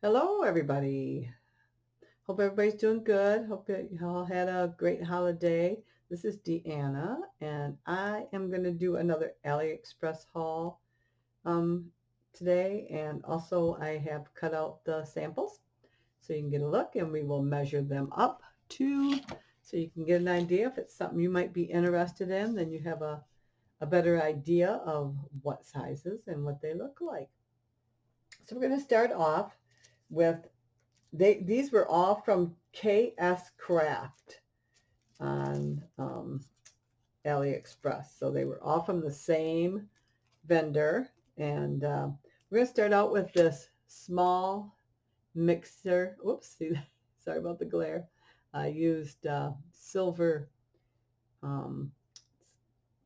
Hello, everybody. Hope everybody's doing good. Hope you all had a great holiday. This is Deanna, and I am going to do another AliExpress haul um, today. And also, I have cut out the samples so you can get a look, and we will measure them up too, so you can get an idea if it's something you might be interested in. Then you have a better idea of what sizes and what they look like. So we're going to start off with these were all from KS Craft on AliExpress. So they were all from the same vendor. And we're going to start out with this small mixer. Oops, see, sorry about the glare. I used silver um,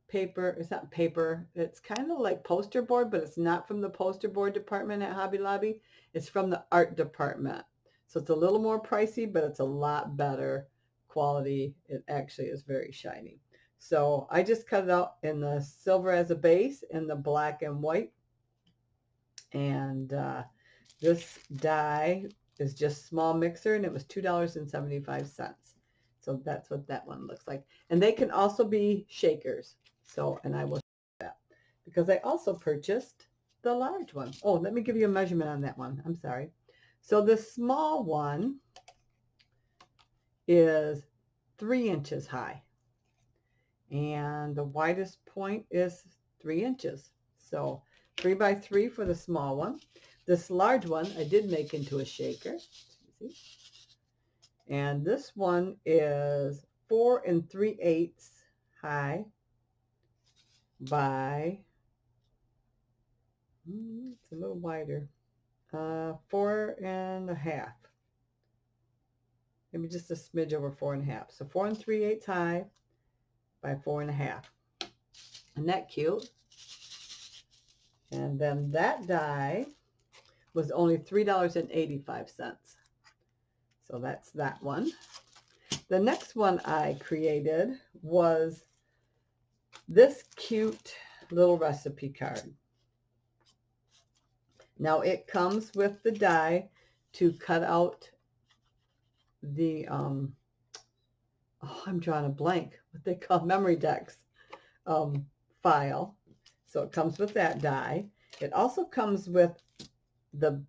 paper. It's not paper. It's kind of like poster board, but it's not from the poster board department at Hobby Lobby. It's from the art department. So it's a little more pricey, but it's a lot better quality. It actually is very shiny. So I just cut it out in the silver as a base and the black and white. And this die is just small mixer, and it was $2.75. So that's what that one looks like. And they can also be shakers. So, and I will show that because I also purchased the large one. Oh, let me give you a measurement on that one. I'm sorry. So the small one is 3 inches high, and the widest point is 3 inches. So 3 by 3 for the small one. This large one I did make into a shaker. See? And this one is 4 3/8 high by, it's a little wider, 4.5, maybe just a smidge over 4.5. So 4 3/8 high by 4.5. Isn't that cute? And then that die was only $3.85. So that's that one. The next one I created was this cute little recipe card. Now it comes with the die to cut out the, I'm drawing a blank, what they call memory decks file. So it comes with that die. It also comes with the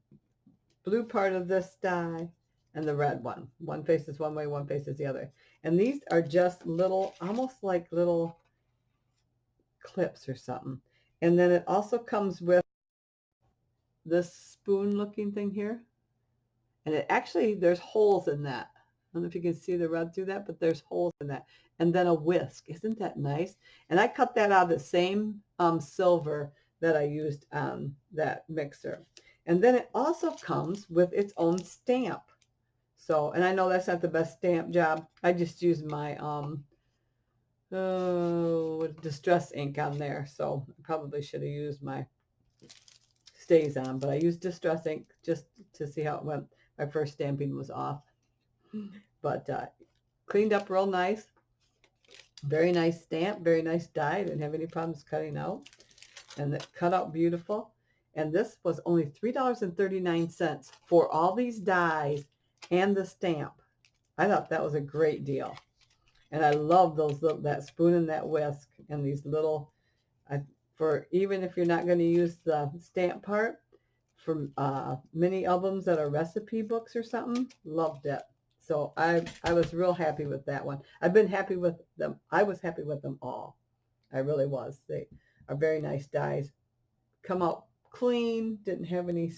blue part of this die and the red one. One faces one way, one faces the other. And these are just little, almost like little clips or something. And then it also comes with this spoon looking thing here. And it actually, there's holes in that. I don't know if you can see the red through that, but there's holes in that. And then a whisk. Isn't that nice? And I cut that out of the same silver that I used on that mixer. And then it also comes with its own stamp. So, and I know that's not the best stamp job. I just used my distress ink on there. So I probably should have used my stays on, but I used distress ink just to see how it went. My first stamping was off, but cleaned up real nice. Very nice stamp, very nice die. Didn't have any problems cutting out, and it cut out beautiful. And this was only $3.39 for all these dies and the stamp. I thought that was a great deal. And I love those little, that spoon and that whisk and these little, for even if you're not going to use the stamp part, for mini albums that are recipe books or something, loved it. So I was real happy with that one. I've been happy with them. I was happy with them all. I really was. They are very nice dies. Come out clean, didn't have any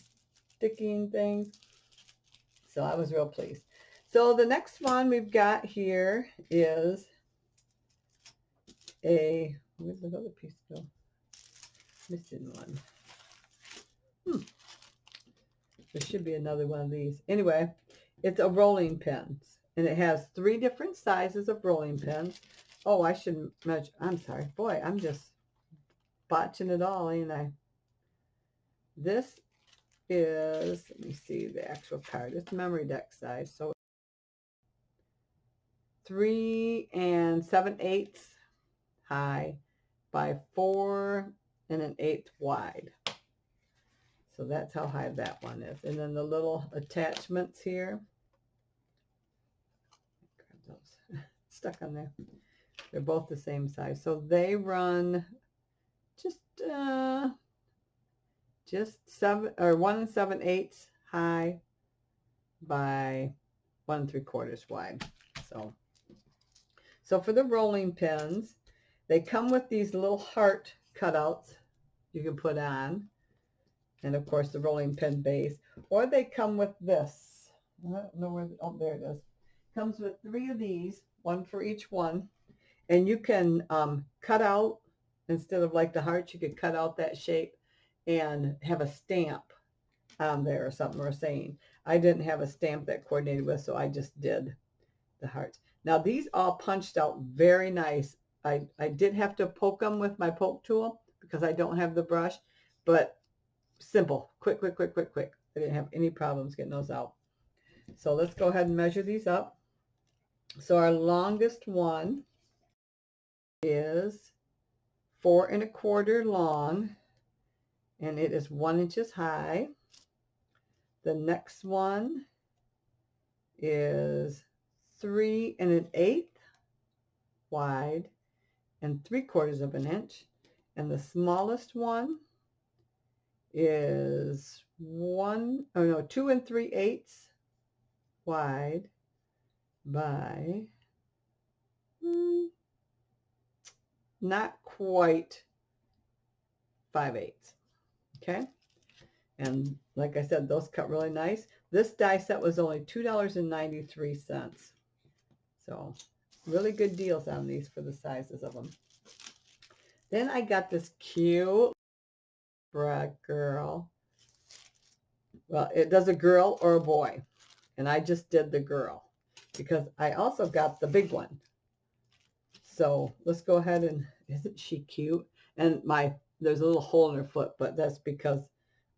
sticking things. So I was real pleased. So the next one we've got here is where's the other piece go? Missing one. There should be another one of these. Anyway, it's a rolling pins, and it has 3 different sizes of rolling pins. Oh, I should measure. I'm sorry. Boy, I'm just botching it all, ain't I? This is, let me see the actual card. It's memory deck size. So 3 7/8 high by 4 1/8 wide. So that's how high that one is. And then the little attachments here. Grab those. Stuck on there. They're both the same size. So they run just 1 7/8 high by 1 3/4 wide. So for the rolling pins, they come with these little heart cutouts you can put on, and of course the rolling pin base, or they come with this. I don't know where. Oh, there it is. Comes with 3 of these, one for each one, and you can cut out, instead of like the hearts, you could cut out that shape and have a stamp on there or something, or saying. I didn't have a stamp that coordinated with, so I just did the hearts. Now these all punched out very nice. I did have to poke them with my poke tool because I don't have the brush, but simple, quick. I didn't have any problems getting those out. So let's go ahead and measure these up. So our longest one is 4 1/4 long, and it is 1 inch high. The next one is 3 1/8 wide and 3/4 of an inch, and the smallest one is 2 3/8 wide by not quite 5/8. Okay, and like I said, those cut really nice. This die set was only $2.93, so really good deals on these for the sizes of them. Then I got this cute brag girl. Well, it does a girl or a boy, and I just did the girl because I also got the big one. So let's go ahead and, isn't she cute? And there's a little hole in her foot, but that's because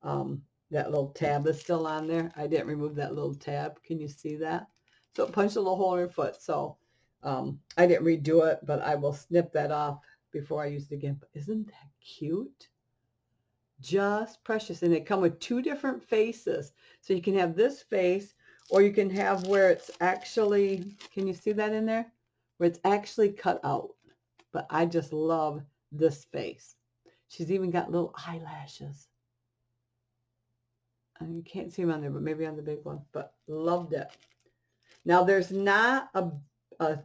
that little tab is still on there. I didn't remove that little tab. Can you see that? So it punched a little hole in her foot. So I didn't redo it, but I will snip that off before I use it again. But isn't that cute? Just precious. And they come with 2 different faces. So you can have this face, or you can have where it's actually, can you see that in there? Where it's actually cut out. But I just love this face. She's even got little eyelashes. And you can't see them on there, but maybe on the big one. But loved it. Now there's not a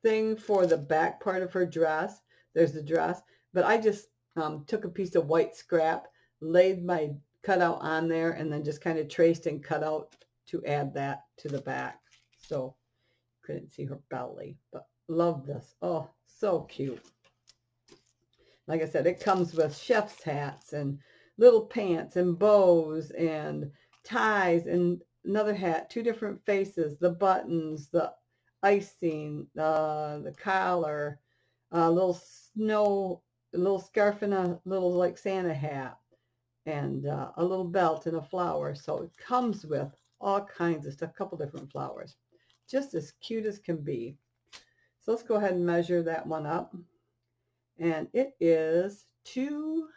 thing for the back part of her dress. There's the dress. But I just took a piece of white scrap, laid my cutout on there, and then just kind of traced and cut out to add that to the back. So couldn't see her belly, but love this. Oh, so cute. Like I said, it comes with chef's hats and little pants and bows and ties and another hat, 2 different faces, the buttons, the icing, the collar, a little scarf, and a little like Santa hat, and a little belt and a flower. So it comes with all kinds of stuff, a couple different flowers. Just as cute as can be. So let's go ahead and measure that one up. And it is 2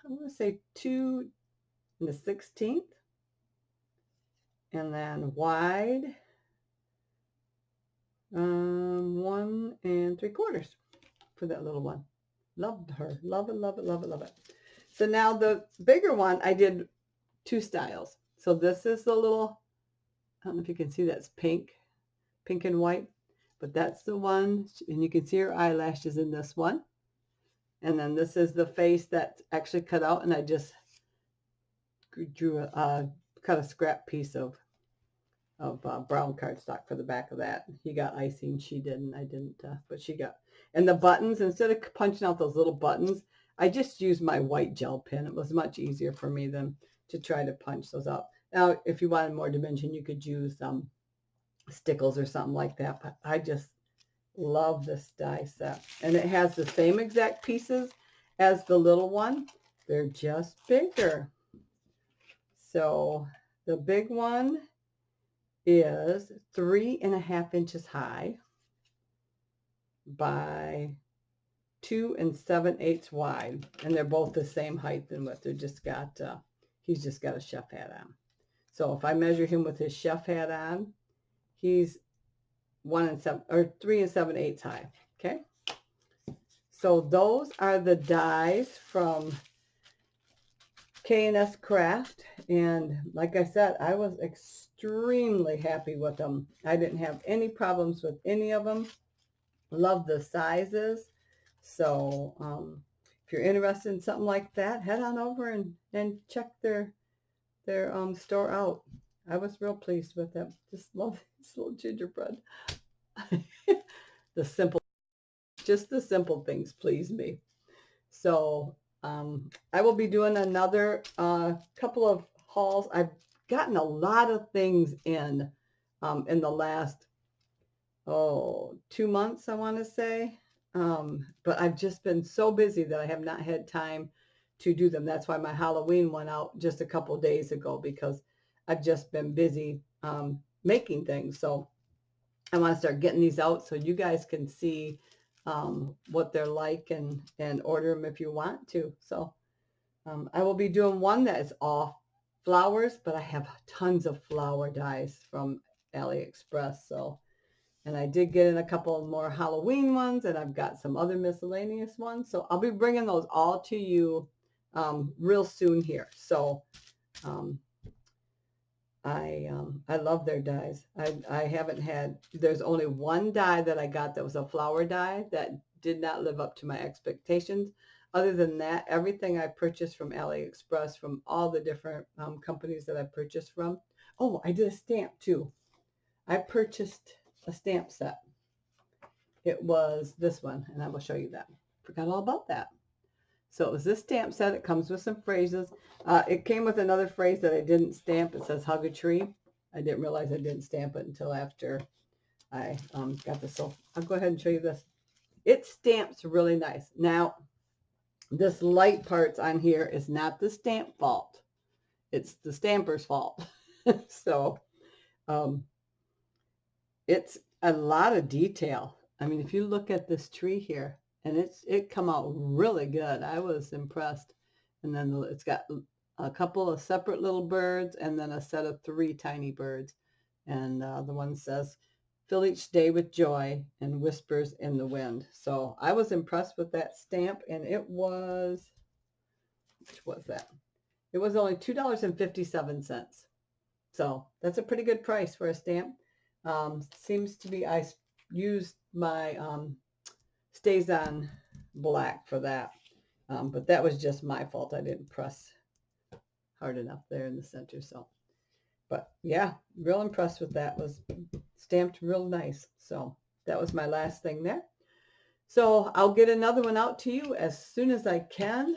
1/16. And then wide, 1 3/4 for that little one. Loved her. Love it. So now the bigger one, I did 2 styles. So this is the little, I don't know if you can see, that's pink and white, but that's the one, and you can see her eyelashes in this one. And then this is the face that's actually cut out, and I just drew cut a scrap piece of brown cardstock for the back of that. He got icing, she didn't, I didn't, but she got. And the buttons, instead of punching out those little buttons, I just used my white gel pen. It was much easier for me than to try to punch those out. Now, if you wanted more dimension, you could use stickles or something like that, but I just love this die set. And it has the same exact pieces as the little one. They're just bigger. So the big one is 3 1/2 inches high by 2 7/8 wide, and they're both the same height and width. They're just got He's just got a chef hat on. So if I measure him with his chef hat on, he's 3 7/8 high. Okay. So those are the dies from K&S Craft. And like I said, I was extremely happy with them. I didn't have any problems with any of them. Love the sizes. So if you're interested in something like that, head on over and check their store out. I was real pleased with them. Just love this little gingerbread. the simple, just the simple things please me. So I will be doing another couple of hauls. I've gotten a lot of things in the last 2 months, I want to say. But I've just been so busy that I have not had time to do them. That's why my Halloween went out just a couple of days ago, because I've just been busy making things. So I want to start getting these out so you guys can see what they're like and order them if you want to. So I will be doing one that is all flowers, but I have tons of flower dies from AliExpress. So, and I did get in a couple more Halloween ones, and I've got some other miscellaneous ones. So I'll be bringing those all to you real soon here. So I love their dies. I haven't had, there's only one die that I got that was a flower die that did not live up to my expectations. Other than that, everything I purchased from AliExpress, from all the different companies that I purchased from. Oh, I did a stamp too. I purchased a stamp set. It was this one, and I will show you that. Forgot all about that. So it was this stamp set. It comes with some phrases. It came with another phrase that I didn't stamp. It says hug a tree. I didn't realize I didn't stamp it until after I got this. So I'll go ahead and show you this. It stamps really nice. Now, this light parts on here is not the stamp fault. It's the stamper's fault. So it's a lot of detail. I mean, if you look at this tree here, and it come out really good. I was impressed. And then it's got a couple of separate little birds and then a set of 3 tiny birds. And the one says, fill each day with joy and whispers in the wind. So I was impressed with that stamp, and it was, which was that? It was only $2.57. So that's a pretty good price for a stamp. Seems to be, I used my Stays On black for that. But that was just my fault. I didn't press hard enough there in the center. So, but yeah, real impressed with that. Was stamped real nice. So that was my last thing there. So I'll get another one out to you as soon as I can.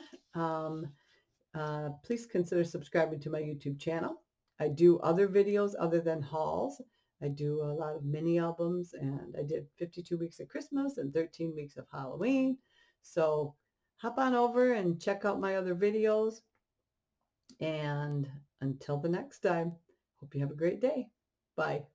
Please consider subscribing to my YouTube channel. I do other videos other than hauls. I do a lot of mini albums, and I did 52 weeks of Christmas and 13 weeks of Halloween. So hop on over and check out my other videos. And until the next time, hope you have a great day. Bye.